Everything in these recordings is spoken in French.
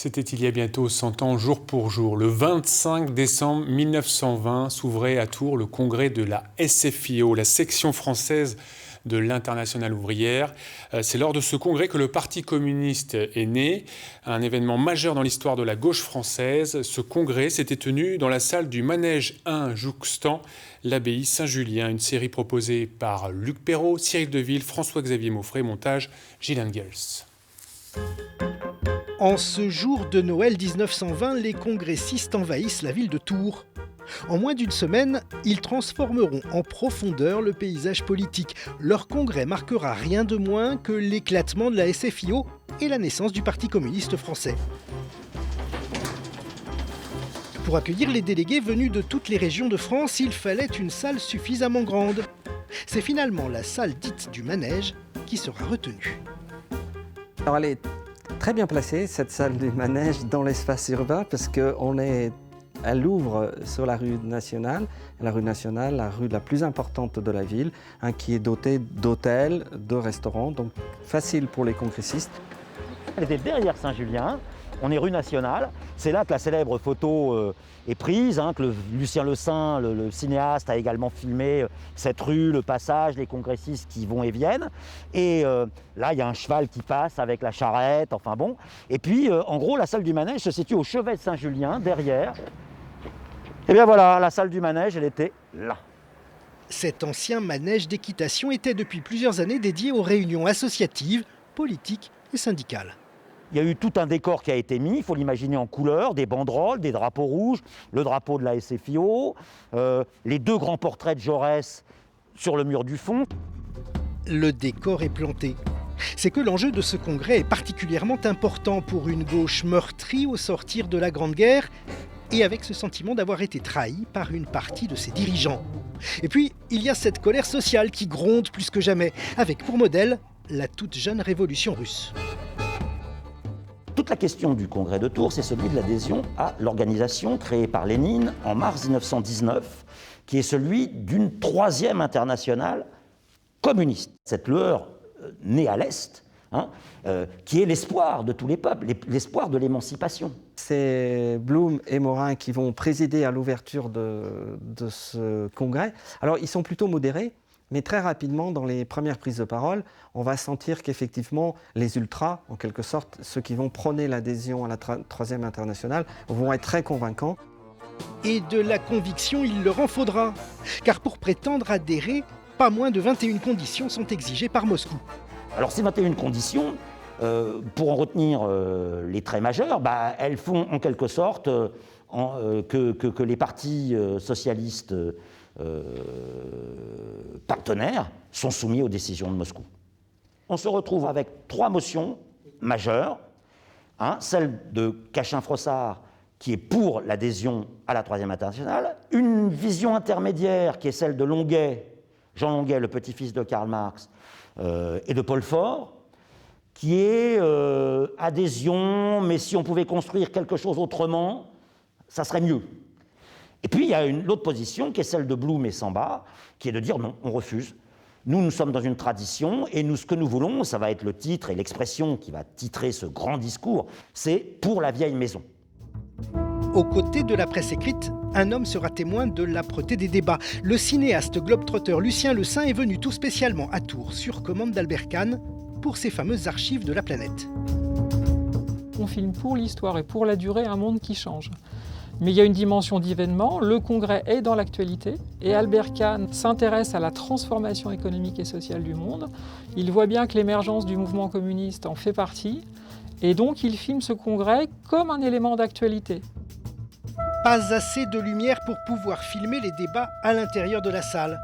C'était il y a bientôt 100 ans, jour pour jour. Le 25 décembre 1920 s'ouvrait à Tours le congrès de la SFIO, la section française de l'Internationale ouvrière. C'est lors de ce congrès que le Parti communiste est né, un événement majeur dans l'histoire de la gauche française. Ce congrès s'était tenu dans la salle du Manège 1 jouxtant l'abbaye Saint-Julien, une série proposée par Luc Perrault, Cyril Deville, François-Xavier Mauffret, montage Gilles Engels. En ce jour de Noël 1920, les congressistes envahissent la ville de Tours. En moins d'une semaine, ils transformeront en profondeur le paysage politique. Leur congrès marquera rien de moins que l'éclatement de la SFIO et la naissance du Parti communiste français. Pour accueillir les délégués venus de toutes les régions de France, il fallait une salle suffisamment grande. C'est finalement la salle dite du Manège qui sera retenue. Alors elle est très bien placée, cette salle du Manège, dans l'espace urbain, parce qu'elle ouvre sur la rue nationale, la rue la plus importante de la ville, qui est dotée d'hôtels, de restaurants, donc facile pour les congressistes. Elle était derrière Saint-Julien, on est rue Nationale, c'est là que la célèbre photo est prise, que Lucien Le Saint, le cinéaste, a également filmé cette rue, le passage, les congressistes qui vont et viennent. Et là, il y a un cheval qui passe avec la charrette, enfin bon. Et puis, en gros, la salle du Manège se situe au chevet de Saint-Julien, derrière. Et bien voilà, la salle du Manège, elle était là. Cet ancien manège d'équitation était depuis plusieurs années dédié aux réunions associatives, politiques et syndicales. Il y a eu tout un décor qui a été mis, il faut l'imaginer en couleurs, des banderoles, des drapeaux rouges, le drapeau de la SFIO, les deux grands portraits de Jaurès sur le mur du fond. Le décor est planté. C'est que l'enjeu de ce congrès est particulièrement important pour une gauche meurtrie au sortir de la Grande Guerre et avec ce sentiment d'avoir été trahi par une partie de ses dirigeants. Et puis, il y a cette colère sociale qui gronde plus que jamais, avec pour modèle la toute jeune révolution russe. Toute la question du congrès de Tours, c'est celui de l'adhésion à l'organisation créée par Lénine en mars 1919, qui est celui d'une troisième internationale communiste. Cette lueur née à l'Est, qui est l'espoir de tous les peuples, l'espoir de l'émancipation. C'est Blum et Morin qui vont présider à l'ouverture de ce congrès. Alors, ils sont plutôt modérés. Mais très rapidement, dans les premières prises de parole, on va sentir qu'effectivement, les ultras, en quelque sorte, ceux qui vont prôner l'adhésion à la Troisième Internationale, vont être très convaincants. Et de la conviction, il leur en faudra. Car pour prétendre adhérer, pas moins de 21 conditions sont exigées par Moscou. Alors ces 21 conditions, pour en retenir les traits majeurs, elles font en quelque sorte que les partis socialistes partenaires sont soumis aux décisions de Moscou. On se retrouve avec trois motions majeures. Celle de Cachin-Frossard, qui est pour l'adhésion à la Troisième Internationale, une vision intermédiaire qui est celle de Longuet, Jean Longuet, le petit-fils de Karl Marx, et de Paul Faure, qui est adhésion, mais si on pouvait construire quelque chose autrement, ça serait mieux. Et puis, il y a l'autre position, qui est celle de Blum et Samba, qui est de dire non, on refuse. Nous sommes dans une tradition, et ce que nous voulons, ça va être le titre et l'expression qui va titrer ce grand discours, c'est « Pour la vieille maison ». Aux côtés de la presse écrite, un homme sera témoin de l'âpreté des débats. Le cinéaste globe-trotter Lucien Le Saint est venu tout spécialement à Tours, sur commande d'Albert Kahn, pour ses fameuses archives de la planète. On filme pour l'histoire et pour la durée un monde qui change. Mais il y a une dimension d'événement, le congrès est dans l'actualité et Albert Kahn s'intéresse à la transformation économique et sociale du monde. Il voit bien que l'émergence du mouvement communiste en fait partie et donc il filme ce congrès comme un élément d'actualité. Pas assez de lumière pour pouvoir filmer les débats à l'intérieur de la salle.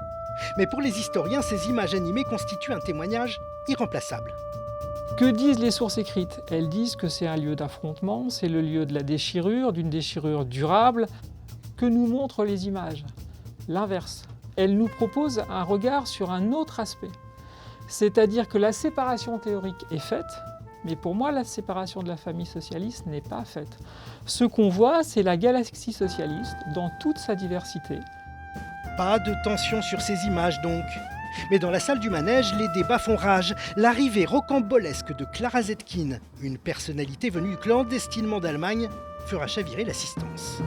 Mais pour les historiens, ces images animées constituent un témoignage irremplaçable. Que disent les sources écrites? Elles disent que c'est un lieu d'affrontement, c'est le lieu de la déchirure, d'une déchirure durable. Que nous montrent les images? L'inverse. Elles nous proposent un regard sur un autre aspect. C'est-à-dire que la séparation théorique est faite, mais pour moi, la séparation de la famille socialiste n'est pas faite. Ce qu'on voit, c'est la galaxie socialiste dans toute sa diversité. Pas de tension sur ces images donc. Mais dans la salle du manège, les débats font rage. L'arrivée rocambolesque de Clara Zetkin, une personnalité venue clandestinement d'Allemagne, fera chavirer l'assistance.